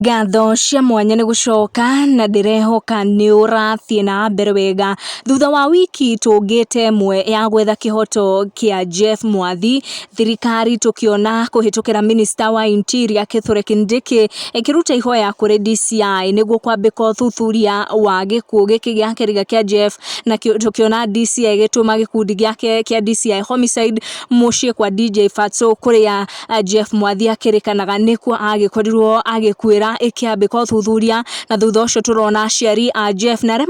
Ngatho cia mwanya nĩ gũcoka na ndĩrehoka nĩ ũrathiĩ na mbere wega. Thutha wa wiki tũngĩte ĩmwe ya gwetha kĩhoto kĩa Jeff Mwathi, thirikari tũkĩona kũhĩtũkĩra Minister wa Interior Kithure Kindiki ĩkĩruta ihoya kũrĩ DCI nĩguo kwambĩka ũthuthuria wa gĩkuũ gĩkĩ gĩa kĩriga kĩa Jeff, na tũkĩona DCI gĩtũma gĩkundi gĩake kĩa DCI Homicide mũciĩ kwa DJ Fatso kũrĩa Jeff Mwathi akĩrĩkanaga nĩkuo agĩkorirwo agĩkuĩra ikiambika ũthuthuria. Na thutha ũcio tũrona aciari a Jeff na arĩa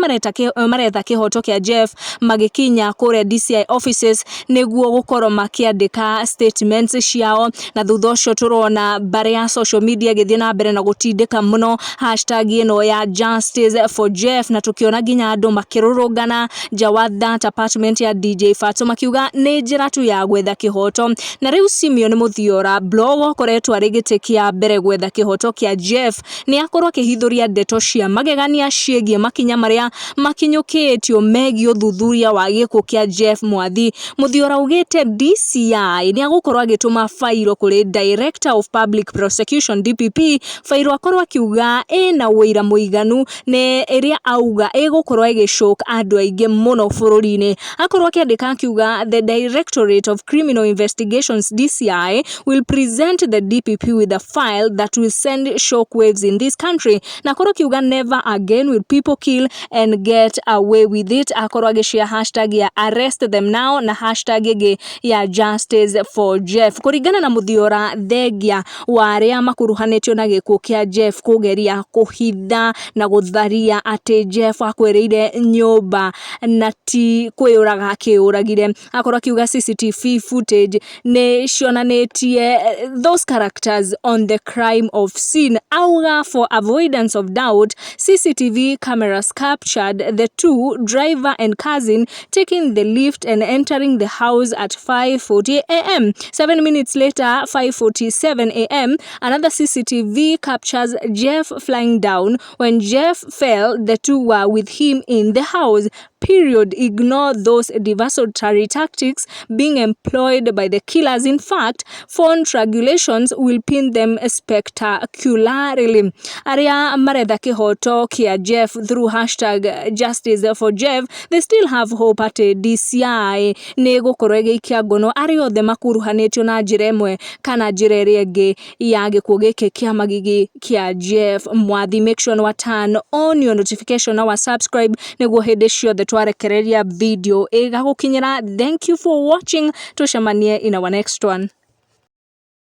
maretha kĩhoto kĩa Jeff magĩkinya kũrĩa DCI offices nĩguo gũkorwo makĩandĩka statements ciao. Na thutha ũcio tũrona mbara ya social media gĩthiĩ na mbere na gũtindĩka mũno hashtag ĩno ya Justice for Jeff, na tũkĩona nginya andũ makĩrũrũngana nja wa that apartment ya DJ Fatso makiuga nĩ njĩra tu ya gwetha kĩhoto. Na rĩu Simeon Mũthiora blog koretwo arĩ gĩtĩ kĩa mbere gwetha kĩhoto kĩa Jeff nĩ akorwo akĩhithũria ndeto cia magegania ciĩgiĩ makinya marĩa makinyũkĩtio megiĩ ũthuthuria wa gĩkuũ kĩa Jeff Mwathi. Mũthiora augĩte DCI nĩ agũkorwo agĩtũma fairo kũrĩ Director of Public Prosecution DPP, fairo akorwo akiuga ĩna ũira mũiganu na ĩrĩa auga ĩgũkorwo ĩgĩcoka andũ aingĩ mũno bũrũri-inĩ. Akorwo akĩandĩka akiuga the Directorate of Criminal Investigations DCI will present the DPP with a file that will send shockwaves in this country. Na akorwo akiuga never again will people kill and get away with it. Akorwo agĩshare hashtag ya arrest them now na hashtag ĩngĩ ya justice for Jeff. Kũringana na Mũthiora, thengia wa arĩa makuruhanĩtio na gĩkuũ kĩa Jeff kũgeria kũhitha na gũtharia atĩ Jeff akwĩrĩire nyũmba na ti kwĩyũraga akĩyũragire. Akorwo akiuga CCTV footage nĩ cionanĩtie those characters on the crime of scene. Auga for avoidance of doubt, CCTV cameras captured the two, driver and cousin, taking the lift and entering the house at 5:40 a.m. 7 minutes later, 5:47 a.m., another CCTV captures Jeff flying down. When Jeff fell, the two were with him in the house. Period. Ignore those devastating tactics being employed by the killers. In fact, phone triangulations will pin them spectacularly. Arĩa maretha kĩhoto kĩa Jeff through hashtag justice for Jeff, they still have hope at DCI nĩ gũkorwo ĩgĩikia ngono arĩa othe makuruhanĩtio na njĩra ĩmwe kana njĩra ĩrĩa ĩngĩ ya gĩkuũ gĩkĩ kĩa magigi kĩa Jeff Mwathi. Make sure to turn on your notification na subscribe nĩguo hĩndĩ ciothe twarekereria video ĩgagũkinyĩra. Thank you for watching. Tucemanie in our next one.